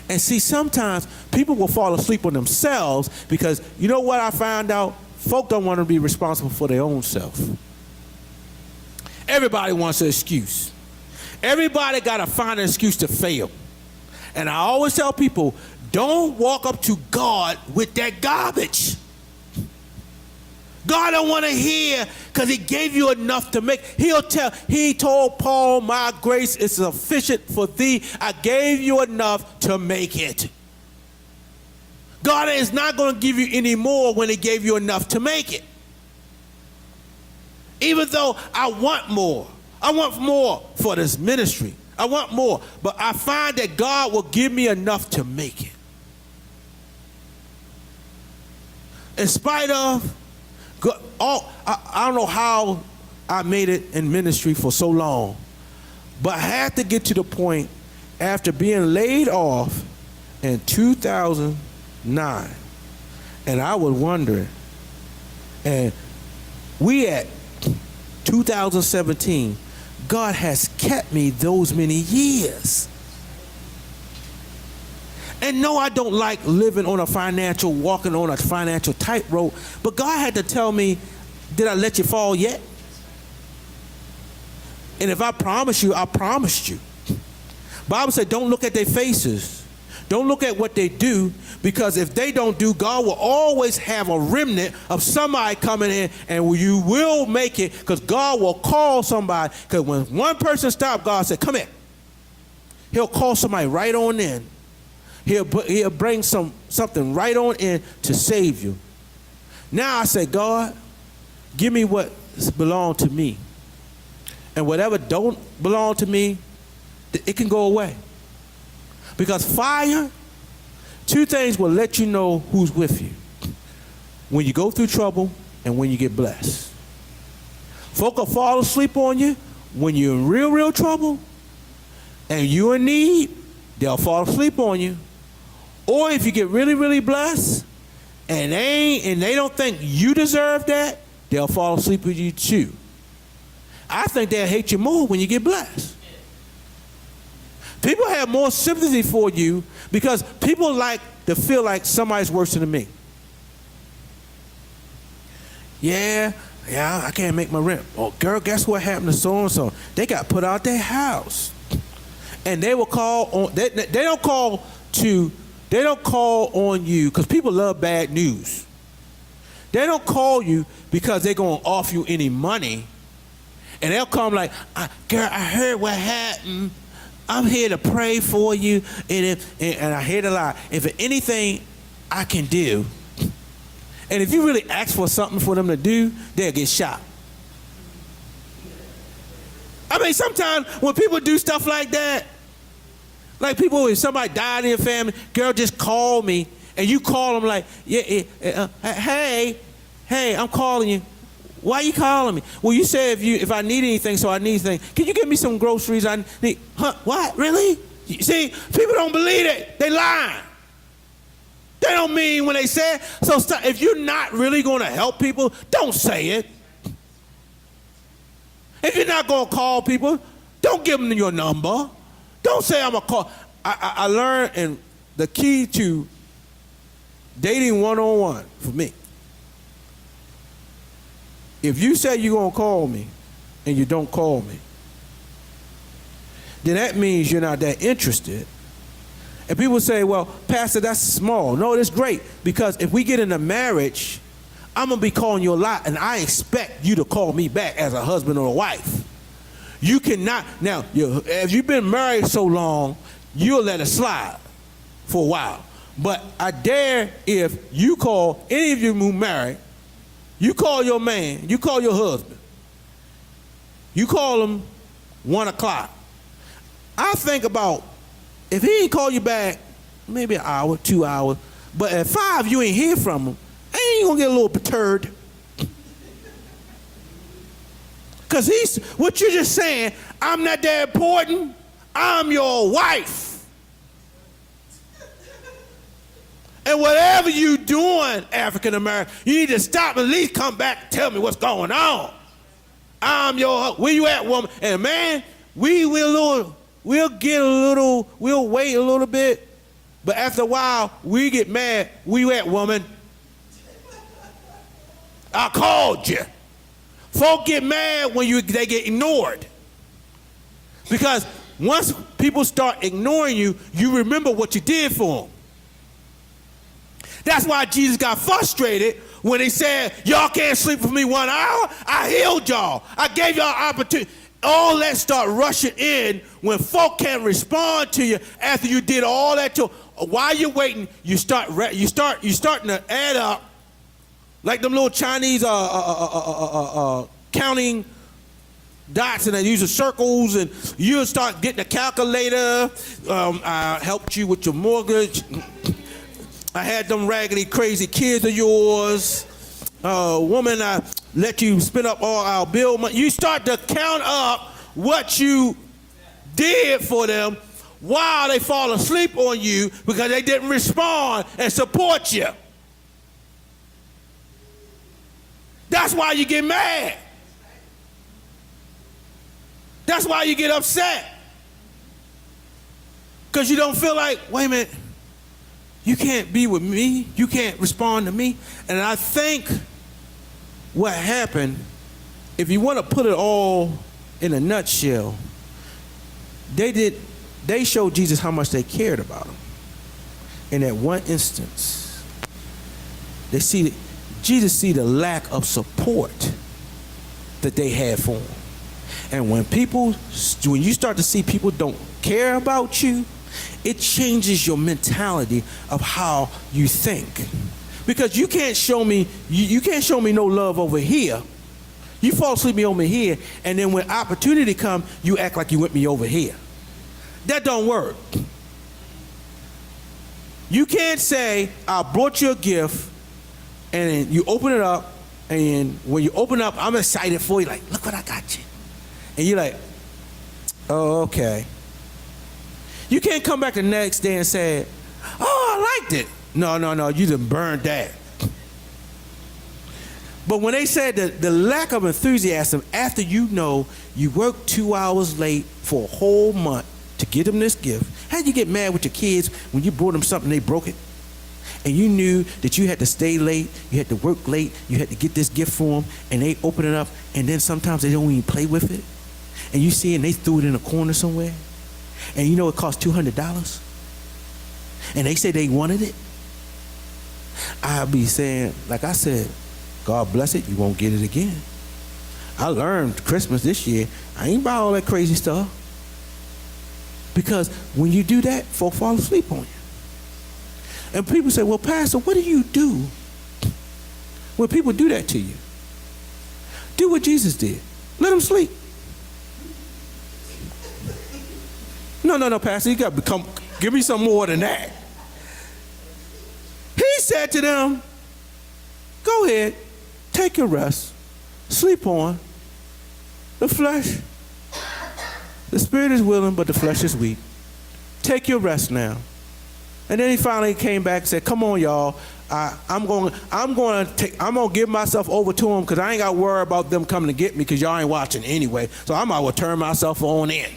And see, sometimes people will fall asleep on themselves because you know what I found out? Folk don't want to be responsible for their own self. Everybody wants an excuse. Everybody got to find an excuse to fail. And I always tell people, don't walk up to God with that garbage. God don't want to hear because he gave you enough to make. He told Paul, my grace is sufficient for thee. I gave you enough to make it. God is not going to give you any more when he gave you enough to make it. Even though I want more. I want more for this ministry. I want more. But I find that God will give me enough to make it. In spite of, I don't know how I made it in ministry for so long, but I had to get to the point after being laid off in 2009, and I was wondering, and we at 2017, God has kept me those many years. And no, I don't like living on walking on a financial tightrope, but God had to tell me, did I let you fall yet? And if I promise you, I promised you. Bible said, don't look at their faces. Don't look at what they do, because if they don't do, God will always have a remnant of somebody coming in, and you will make it, because God will call somebody. Because when one person stops, God said, come here. He'll call somebody right on in. He'll bring something right on in to save you. Now I say, God, give me what belongs to me. And whatever don't belong to me, it can go away. Because fire, two things will let you know who's with you. When you go through trouble and when you get blessed. Folk will fall asleep on you when you're in real trouble and you're in need, they'll fall asleep on you. Or if you get really blessed and they don't think you deserve that, they'll fall asleep with you too. I think they'll hate you more when you get blessed. People have more sympathy for you because people like to feel like somebody's worse than me. Yeah, I can't make my rent. Oh, girl, guess what happened to so-and-so? They got put out their house. And they will call on, they don't call on you because people love bad news. They don't call you because they're going to offer you any money. And they'll come like, girl, I heard what happened. I'm here to pray for you. And I hear it a lot. If anything I can do, and if you really ask for something for them to do, they'll get shot. I mean, sometimes when people do stuff like that, like people, if somebody died in your family, girl, just call me, and you call them like, hey, I'm calling you. Why are you calling me? Well, you said if I need anything, so I need anything. Can you get me some groceries? I need. Huh? What? Really? You see, people don't believe it. They lying. They don't mean when they say it. So if you're not really going to help people, don't say it. If you're not going to call people, don't give them your number. Don't say I'm a call. I learned, and the key to dating one-on-one for me, if you say you're going to call me and you don't call me, then that means you're not that interested. And people say, well, Pastor, that's small. No, it's great, because if we get in a marriage, I'm going to be calling you a lot, and I expect you to call me back as a husband or a wife. You cannot. Now, if you've been married so long, you'll let it slide for a while. But I dare, if you call, any of you who married, you call your man, you call your husband, you call him 1 o'clock. I think about, if he ain't call you back, maybe an hour, 2 hours, but at 5 you ain't hear from him, ain't you gonna get a little perturbed? Because what you're just saying, I'm not that important, I'm your wife. And whatever you doing, African American, you need to stop and at least come back and tell me what's going on. I'm your, where you at, woman? And man, we'll wait a little bit, But after a while, we get mad. Where you at, woman? I called you. Folk get mad when they get ignored. Because once people start ignoring you, you remember what you did for them. That's why Jesus got frustrated when he said, y'all can't sleep for me 1 hour. I healed y'all. I gave y'all opportunity. All that start rushing in when folk can't respond to you after you did all that. While you're waiting, you're starting to add up like them little Chinese counting dots, and they use the circles, and you'll start getting a calculator. I helped you with your mortgage. I had them raggedy, crazy kids of yours. Woman, I let you spend up all our bill money. You start to count up what you did for them while they fall asleep on you because they didn't respond and support you. That's why you get mad. That's why you get upset. Because you don't feel like, wait a minute, you can't be with me. You can't respond to me. And I think what happened, if you want to put it all in a nutshell, they showed Jesus how much they cared about him. In that one instance, Jesus see the lack of support that they had for him. And when you start to see people don't care about you, it changes your mentality of how you think. Because you can't show me no love over here. You fall asleep over here, and then when opportunity comes, you act like you with me over here. That don't work. You can't say, I brought you a gift, and then you open it up, and when you open it up, I'm excited for you, like, look what I got you. And you're like, oh, okay. You can't come back the next day and say, oh, I liked it. No, you done burned that. But when they said the lack of enthusiasm after you worked 2 hours late for a whole month to get them this gift, how'd you get mad with your kids when you brought them something they broke it? And you knew that you had to stay late, you had to work late, you had to get this gift for them, and they open it up, and then sometimes they don't even play with it. And you see, and they threw it in a corner somewhere. And you know it cost $200. And they say they wanted it. I'll be saying, like I said, God bless it, you won't get it again. I learned Christmas this year, I ain't buy all that crazy stuff. Because when you do that, folk fall asleep on you. And people say, well, Pastor, what do you do when people do that to you? Do what Jesus did. Let them sleep. No, Pastor, you got to give me some more than that. He said to them, go ahead, take your rest, sleep on. The flesh, the spirit is willing, but the flesh is weak. Take your rest now. And then he finally came back and said, come on, y'all. I'm going to give myself over to them because I ain't got to worry about them coming to get me because y'all ain't watching anyway. So I might as well turn myself on in.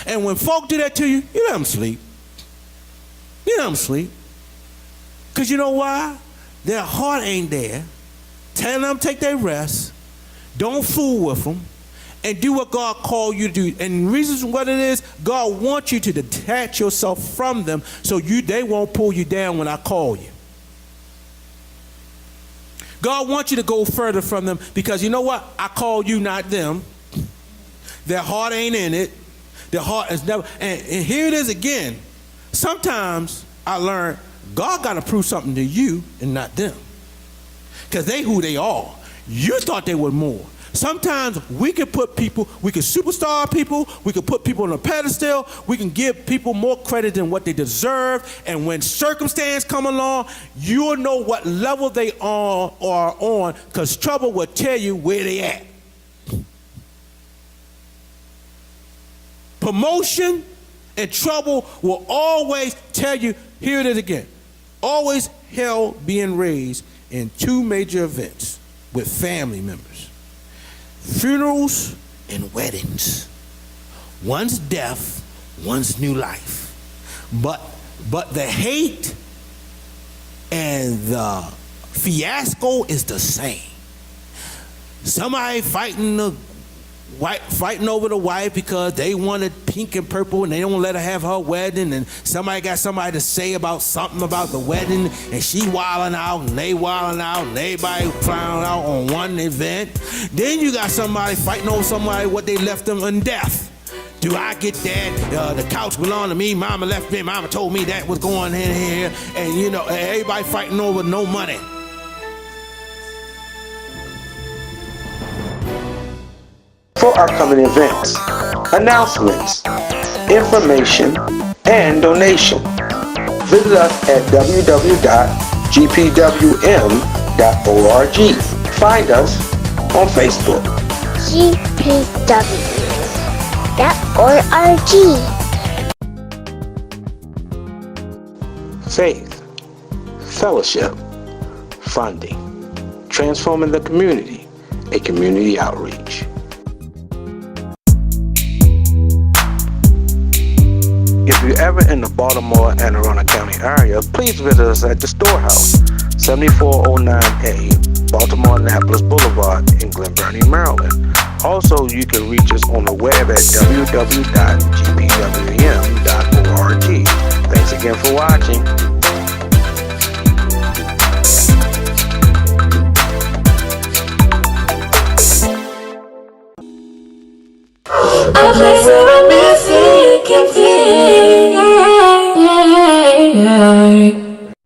And when folk do that to you, you let them sleep. You let them sleep. Because you know why? Their heart ain't there. Tell them take their rest. Don't fool with them. And do what God called you to do. And the reason what it is, God wants you to detach yourself from them so they won't pull you down when I call you. God wants you to go further from them because you know what? I called you, not them. Their heart ain't in it. Their heart is never. And here it is again. Sometimes I learned God got to prove something to you and not them. Because they who they are. You thought they were more. Sometimes we can superstar people, we can put people on a pedestal, we can give people more credit than what they deserve, and when circumstance come along, you'll know what level they are on, because trouble will tell you where they at. Promotion and trouble will always tell you, here it is again, always hell being raised in two major events with family members. Funerals and weddings. One's death, one's new life. But the hate and the fiasco is the same. Somebody fighting over the wife because they wanted pink and purple and they don't let her have her wedding, and somebody got somebody to say about something about the wedding, and she wilding out and they wilding out and everybody flying out on one event. Then you got somebody fighting over somebody what they left them in death. Do I get that? The couch belonged to me. Mama left me. Mama told me that was going in here. And, you know, everybody fighting over no money. For upcoming events, announcements, information, and donation, visit us at www.gpwm.org. Find us on Facebook. GPW.org. Faith, fellowship, funding, transforming the community, a community outreach. If you're ever in the Baltimore and Arundel County area, please visit us at the Storehouse, 7409A, Baltimore Annapolis Boulevard in Glen Burnie, Maryland. Also, you can reach us on the web at www.gpwm.org. Thanks again for watching. A place